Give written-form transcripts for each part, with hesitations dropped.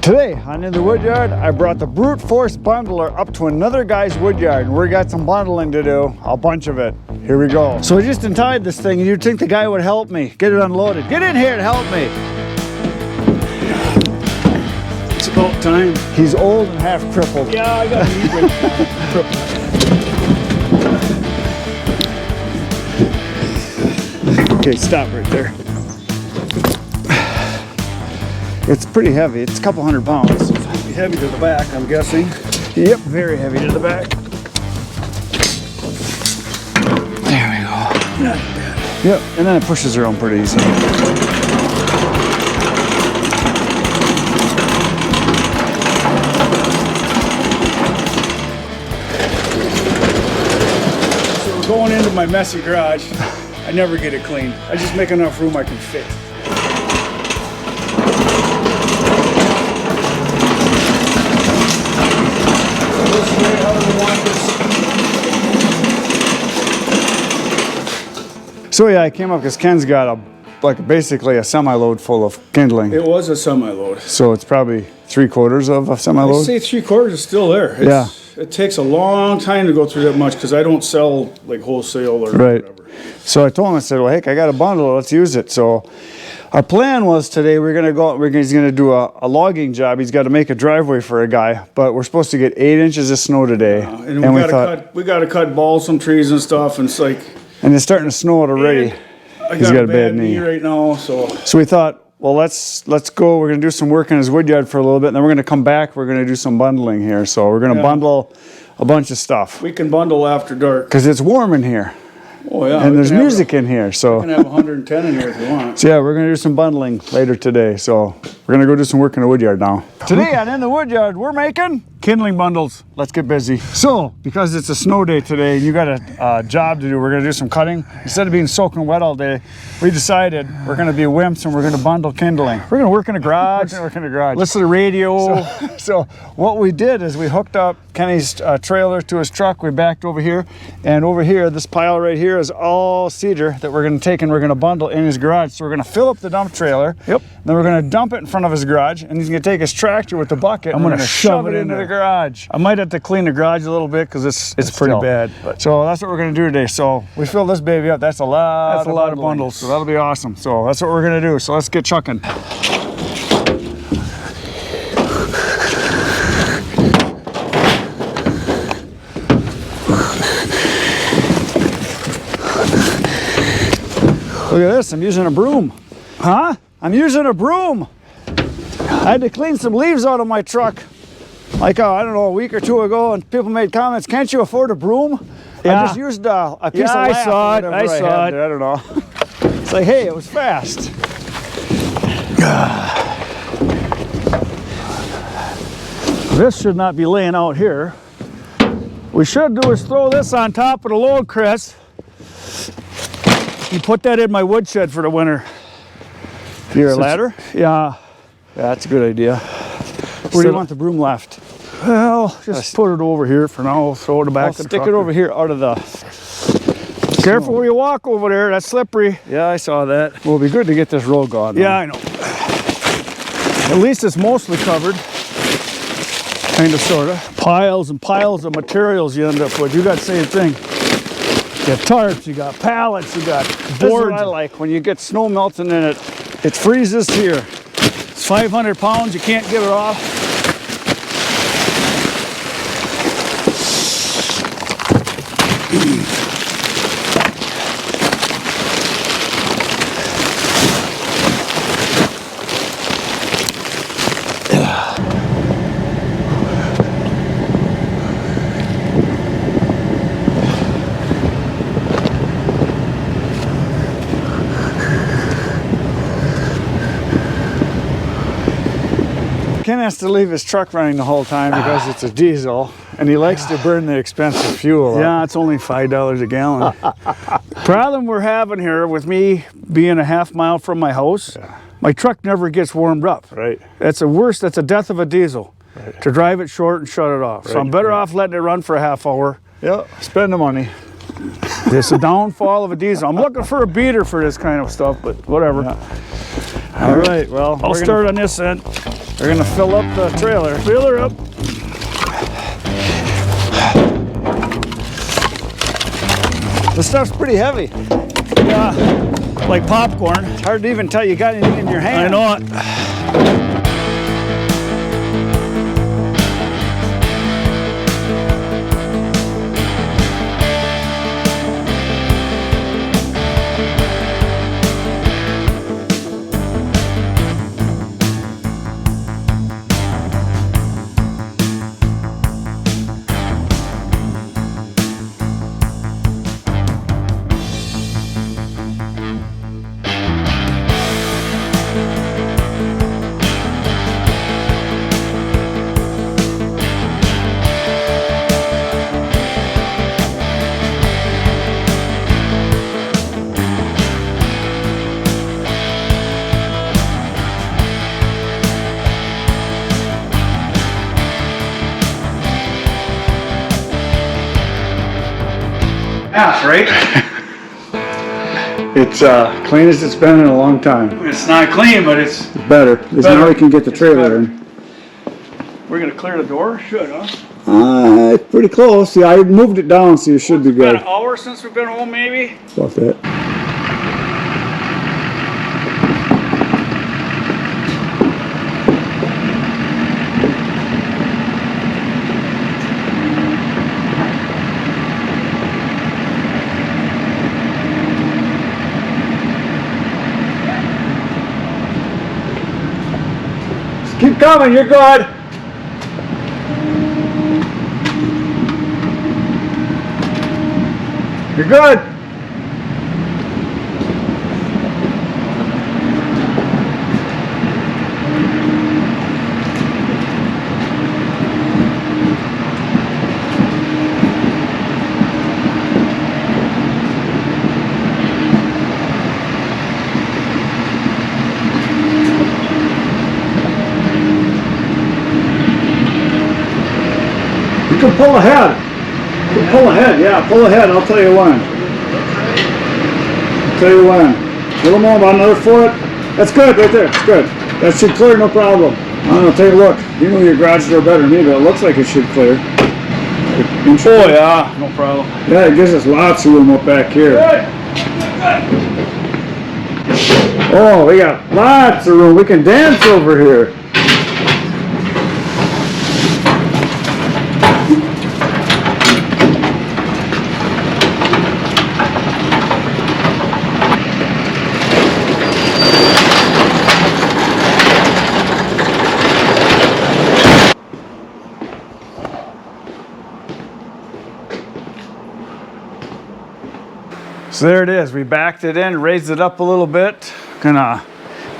Today on In the Woodyard, I brought the brute force bundler up to another guy's woodyard, and we got some bundling to do, a bunch of it. Here we go. So I just untied this thing, and you'd think the guy would help me get it unloaded. Get in here and help me. It's about time. He's old and half crippled. Yeah, I got to eat crippled. Okay, stop right there. It's pretty heavy. It's a couple hundred pounds. Heavy to the back, I'm guessing. Yep, very heavy to the back. There we go. Not bad. Yep, and then it pushes around pretty easy. So we're going into my messy garage. I never get it clean. I just make enough room I can fit. So yeah, I came up because Ken's got basically a semi-load full of kindling. It was a semi-load. So it's probably 3/4 of a I semi-load. say 3/4 is still there. It takes a long time to go through that much because I don't sell like wholesale or whatever. So I told him, I said, well, heck, I got a bundle, let's use it. So our plan was today he's gonna do a logging job. He's got to make a driveway for a guy, but we're supposed to get 8 inches of snow today. And we gotta cut balsam trees and stuff, and it's like. And it's starting to snow it already. He's got a bad knee right now, so we thought, well, let's go. We're gonna do some work in his woodyard for a little bit, and then we're gonna come back. We're gonna do some bundling here. So we're gonna bundle a bunch of stuff. We can bundle after dark. Because it's warm in here. Oh yeah. And there's music in here, so. We can have 110 in here if you want. So yeah, we're gonna do some bundling later today. So we're gonna go do some work in the woodyard now. Today on In the Woodyard, we're making kindling bundles. Let's get busy. So, because it's a snow day today and you got a job to do, we're gonna do some cutting. Instead of being soaking wet all day, we decided we're gonna be wimps and we're gonna bundle kindling. We're gonna work in a garage. Listen to the radio. So what we did is we hooked up Kenny's trailer to his truck. We backed over here, and over here, this pile right here is all cedar that we're gonna take and we're gonna bundle in his garage. So we're gonna fill up the dump trailer. Yep. Then we're gonna dump it in front of his garage, and he's gonna take his tractor with the bucket. I'm gonna shove it into the garage. I might have to clean the garage a little bit because it's pretty bad. But. So that's what we're gonna do today. So we fill this baby up. That's a lot of bundles. So that'll be awesome. So that's what we're gonna do. So let's get chucking. Look at this, I'm using a broom. Huh? I'm using a broom. I had to clean some leaves out of my truck, like, I don't know, a week or two ago, and people made comments, can't you afford a broom? Yeah. I just used a piece of lath. I saw it. I don't know. It's like, hey, it was fast. This should not be laying out here. We should do is throw this on top of the load, Chris. You put that in my woodshed for the winter. Your ladder? Yeah. That's a good idea. Where do you want the broom left? Well, just put it over here for now. Throw it back. Stick it over here out of the... Careful where you walk over there. That's slippery. Yeah, I saw that. Well, it'll be good to get this road going. Yeah, I know. At least it's mostly covered. Kind of, sort of. Piles and piles of materials you end up with. You got the same thing. You got tarps, you got pallets, you got boards. This is what I like. When you get snow melting in it, it freezes here. It's 500 pounds, you can't get it off. Ken has to leave his truck running the whole time because it's a diesel, and he likes to burn the expensive fuel. Yeah, it's only $5 a gallon. Problem we're having here with me being a half mile from my house, my truck never gets warmed up. Right. That's the worst, that's the death of a diesel. Right. To drive it short and shut it off. Right. So I'm better off letting it run for a half hour. Yeah, spend the money. It's a downfall of a diesel. I'm looking for a beater for this kind of stuff, but whatever. Yeah. All right, well, I'll start on this end. We're gonna fill up the trailer. Fill her up. This stuff's pretty heavy. Yeah, like popcorn. It's hard to even tell you got anything in your hand. I know it. Yeah, right? It's clean as it's been in a long time. It's not clean, but it's Better. Because now we can get the trailer in. We're gonna clear the door? Should, huh? It's pretty close. Yeah, I moved it down, so you should be good. About an hour since we've been home, maybe? About that. Keep coming, you're good. You're good. You can pull ahead. You can pull ahead, yeah, pull ahead. I'll tell you when. Tell you when. A little more, about another foot. That's good, right there. It's good. That should clear, no problem. I don't know, take a look. You know your garage door better than me, but it looks like it should clear. Oh yeah, no problem. Yeah, it gives us lots of room up back here. Oh, we got lots of room. We can dance over here. So there it is. We backed it in, raised it up a little bit. Gonna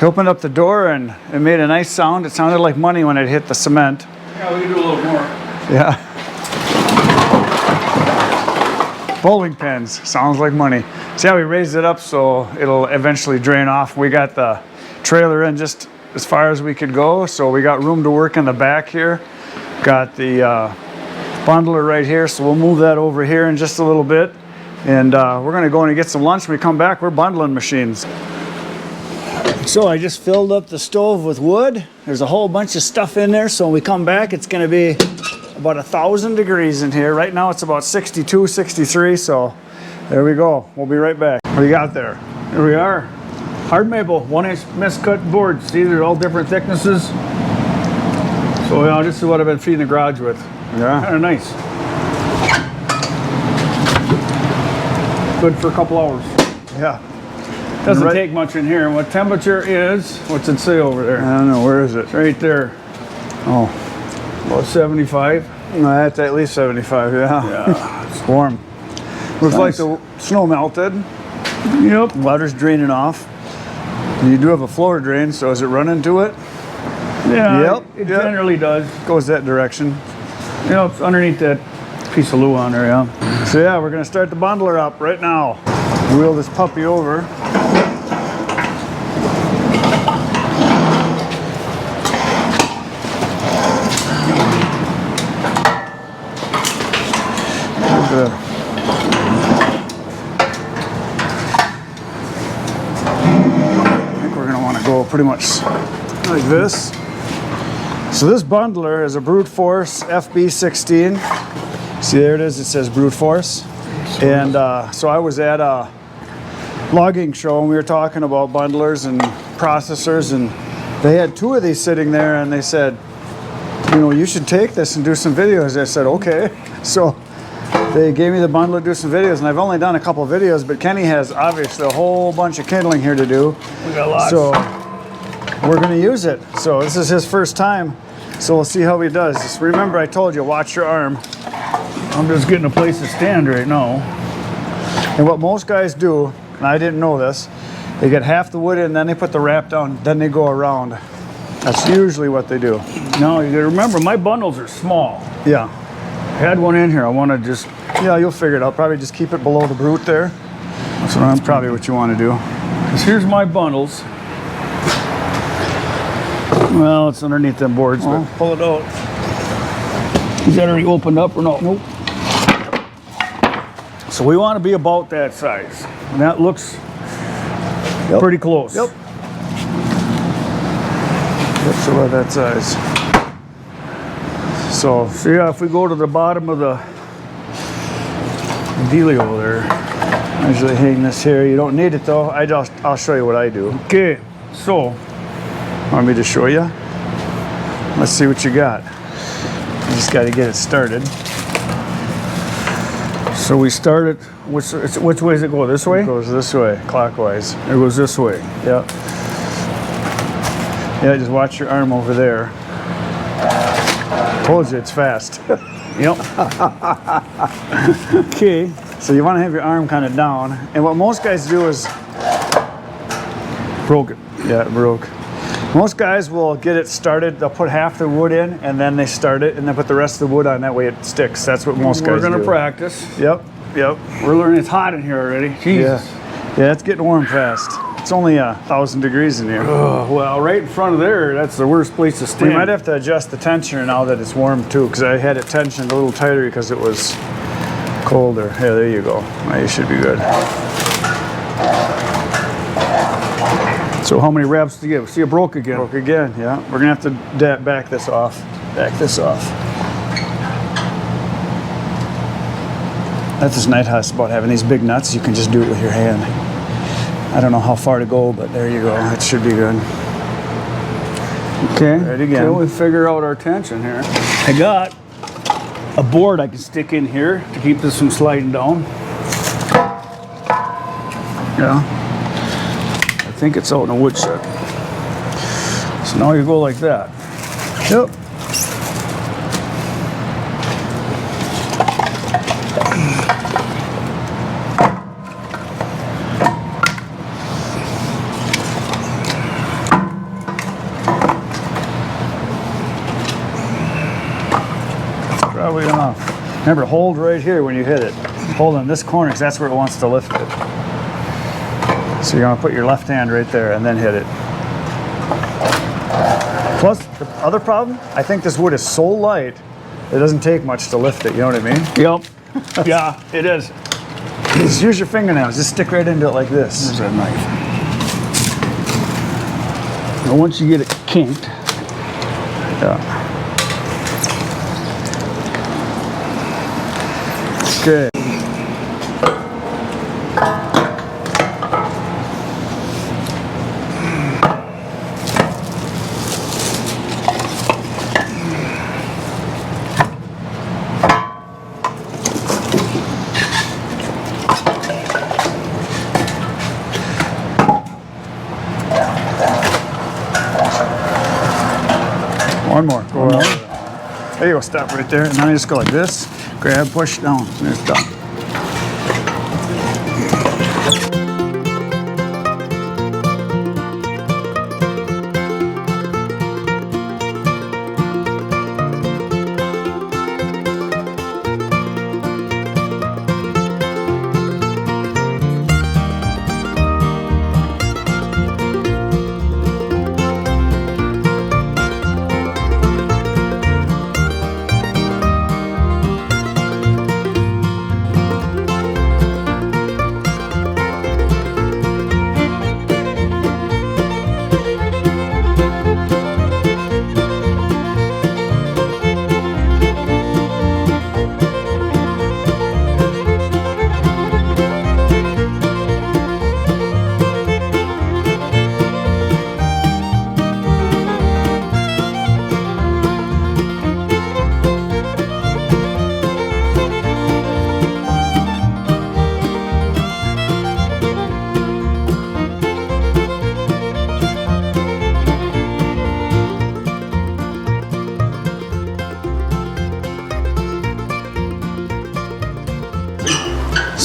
open up the door and it made a nice sound. It sounded like money when it hit the cement. Yeah, we can do a little more. Yeah. Bowling pins. Sounds like money. So yeah, we raised it up so it'll eventually drain off. We got the trailer in just as far as we could go. So we got room to work in the back here. Got the bundler right here. So we'll move that over here in just a little bit. And we're gonna go in and get some lunch. When we come back, we're bundling machines. So I just filled up the stove with wood. There's a whole bunch of stuff in there. So when we come back, it's gonna be about 1,000 degrees in here. Right now it's about 62, 63. So there we go. We'll be right back. What do you got there? Here we are. Hard maple, 1-inch miscut boards. See, they're all different thicknesses. So yeah, this is what I've been feeding the garage with. Yeah. Kind of nice. Good for a couple hours. Yeah. Doesn't take much in here. What temperature is, what's it say over there? I don't know. Where is it? It's right there. Oh, About 75. no, that's at least 75. Yeah. Yeah. It's warm. Looks like Nice. the snow melted. Yep. Water's draining off. You do have a floor drain, so is it running to it? Yeah, Yep, it yep. generally does. Goes that direction. You know, it's underneath that piece of glue on there, yeah. So yeah, we're gonna start the bundler up right now. Wheel this puppy over. Good. I think we're gonna want to go pretty much like this. So this bundler is a Brute Force FB16. See, there it is, it says Brute Force. And so I was at a logging show and we were talking about bundlers and processors, and they had 2 of these sitting there and they said, you know, you should take this and do some videos. I said, okay. So they gave me the bundler to do some videos, and I've only done a couple of videos, but Kenny has obviously a whole bunch of kindling here to do. We got lots. So we're gonna use it. So this is his first time, so we'll see how he does. Just remember, I told you, watch your arm. I'm just getting a place to stand right now. And what most guys do, and I didn't know this, they get half the wood in, then they put the wrap down, then they go around. That's usually what they do. No, you gotta remember, my bundles are small. Yeah. I had one in here. I want to just... Yeah, you'll figure it out. Probably just keep it below the Brute there. That's probably what you want to do. Because here's my bundles. Well, it's underneath them boards, but Pull it out. is that already opened up or no? Nope. So we want to be about that size. And that looks pretty close. Yep. That's about that size. So yeah, if we go to the bottom of the dealio there. I usually hang this here. You don't need it though. I'll show you what I do. Okay, so. Want me to show you? Let's see what you got. You just got to get it started. So we started, which way does it go? This way? It goes this way, clockwise. It goes this way. Yep. Yeah, just watch your arm over there. Told you it's fast. Yep. Okay. So you want to have your arm kind of down. And what most guys do is... Broke it. Yeah, it broke. Most guys will get it started. They'll put half the wood in and then they start it and then put the rest of the wood on. That way it sticks. That's what most guys do. We're going to practice. Yep, yep. We're learning. It's hot in here already. Jesus. Yeah, it's getting warm fast. It's only 1,000 degrees in here. Well, right in front of there, that's the worst place to stand. We might have to adjust the tensioner now that it's warm too, because I had it tensioned a little tighter because it was colder. Yeah, there you go. Now you should be good. So how many wraps to give? See, it broke again. Broke again, yeah. We're gonna have to back this off. Back this off. That's what's nice about having these big nuts. You can just do it with your hand. I don't know how far to go, but there you go. It should be good. Okay. Right again. Until we figure out our tension here. I got a board I can stick in here to keep this from sliding down. Yeah. I think it's out in the woodshed. So now you go like that. Yep. Probably enough. Remember, hold right here when you hit it. Hold in this corner because that's where it wants to lift it. So you're gonna put your left hand right there and then hit it. Plus, the other problem, I think this wood is so light, it doesn't take much to lift it, you know what I mean? Yep. Yeah, it is. Just use your fingernails, just stick right into it like this. There's that knife. Now once you get it kinked, Yeah. Okay. One more. Go around. There you go. Stop right there. And then you just go like this. Grab, push, down. And it's done.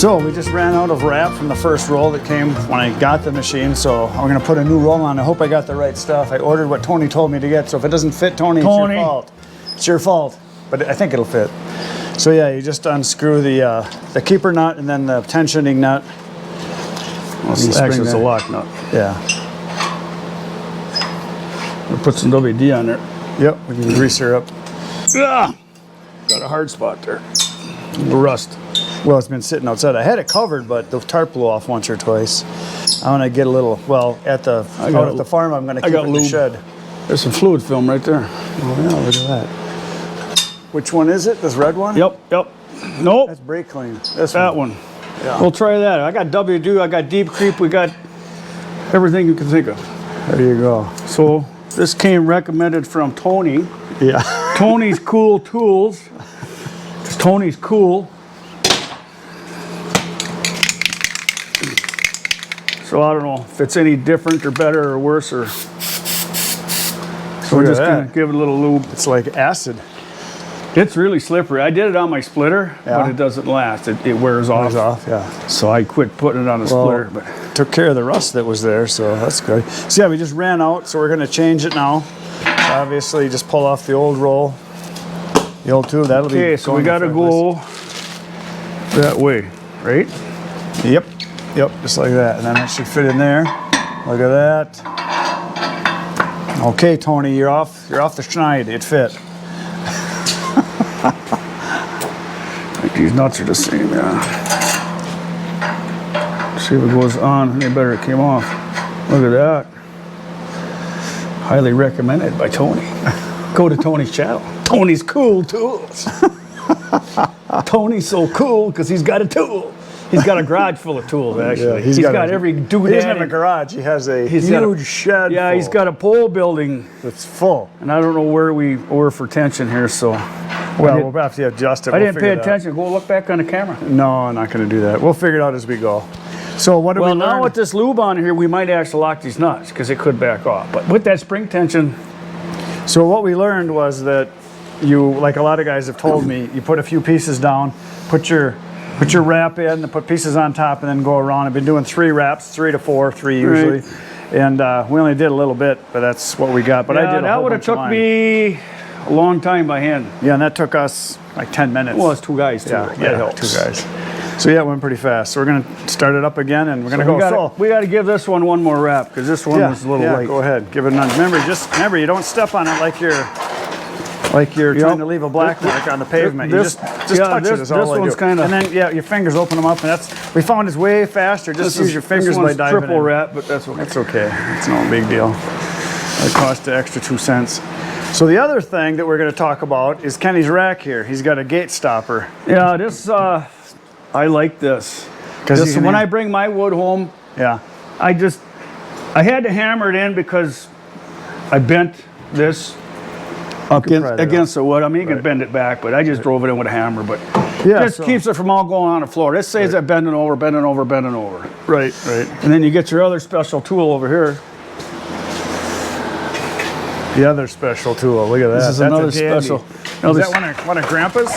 So we just ran out of wrap from the first roll that came when I got the machine, so I'm gonna put a new roll on. I hope I got the right stuff. I ordered what Tony told me to get, so if it doesn't fit, Tony, it's your fault. It's your fault, but I think it'll fit. So yeah, you just unscrew the keeper nut and then the tensioning nut. Well, actually, it's a lock nut. Yeah. We'll put some WD on there. Yep, we can grease her up. Ah, got a hard spot there. Rust. Well, it's been sitting outside. I had it covered, but the tarp blew off once or twice. I'm gonna get a little. Well, out at the farm, I'm gonna keep it in the shed. There's some fluid film right there. Oh yeah, look at that. Which one is it? This red one? Yep. Nope. That's brake clean. That one. Yeah. We'll try that. I got WD, I got deep creep, we got everything you can think of. There you go. So this came recommended from Tony. Yeah. Tony's Cool Tools. Tony's cool. So I don't know if it's any different or better or worse or. So we're just gonna give it a little lube. It's like acid. It's really slippery. I did it on my splitter, but it doesn't last. It wears off. Yeah. So I quit putting it on the splitter. But took care of the rust that was there, so that's good. So yeah, we just ran out, so we're gonna change it now. Obviously, just pull off the old roll, the old tube. That'll be. Okay, so we gotta go that way, right? Yep, just like that, and then that should fit in there. Look at that. Okay, Tony, you're off the schneid. It fit. I think these nuts are the same, yeah. See if it goes on any better. It came off. Look at that. Highly recommended by Tony. Go to Tony's channel. Tony's Cool Tools. Tony's so cool because he's got a tool. He's got a garage full of tools, actually. Yeah, he's got every doodad. He doesn't have a garage. He has a huge shed. Yeah, full. He's got a pole building. It's full. And I don't know where we're for tension here, so. Well, we'll have to adjust it. I didn't pay attention. Go look back on the camera. No, I'm not going to do that. We'll figure it out as we go. So what do we learn? Well, now with this lube on here, we might actually lock these nuts because it could back off. But with that spring tension. So what we learned was that you, like a lot of guys have told me, you put a few pieces down, put your wrap in, and put pieces on top, and then go around. I've been doing 3 wraps, 3 to 4, 3 usually. Right. And we only did a little bit, but that's what we got. But yeah, I did a that would have took me a long time by hand. Yeah, and that took us like 10 minutes. Well, it's 2 guys too. Yeah, that helps. 2 guys. So yeah, it went pretty fast. So we're gonna start it up again, and we're gonna go. We got to give this one more wrap because this one was a little light. Go ahead, give it another. Remember, you don't step on it like you're trying to leave a black mark on the pavement. You just touch it. Is all I do. And then your fingers open them up, and we found it's way faster. Just use your fingers by diving in. Triple wrap, but that's okay. That's okay. It's no big deal. It cost the extra 2 cents. So the other thing that we're going to talk about is Kenny's rack here. He's got a gate stopper. Yeah, this I like this. Because when I bring my wood home, I had to hammer it in because I bent this against the wood. I mean, you can bend it back, but I just drove it in with a hammer. But just keeps it from all going on the floor. This saves it bending over. Right. And then you get your other special tool over here. The other special tool. Look at that. This is another special. Is that one of Grandpa's?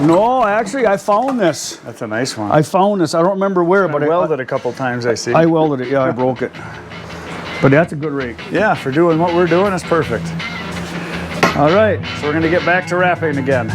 No, actually, I found this. That's a nice one. I found this. I don't remember where, but I welded it a couple times, I see. I welded it. Yeah, I broke it. But that's a good rake. Yeah, for doing what we're doing, it's perfect. All right, so we're going to get back to wrapping again.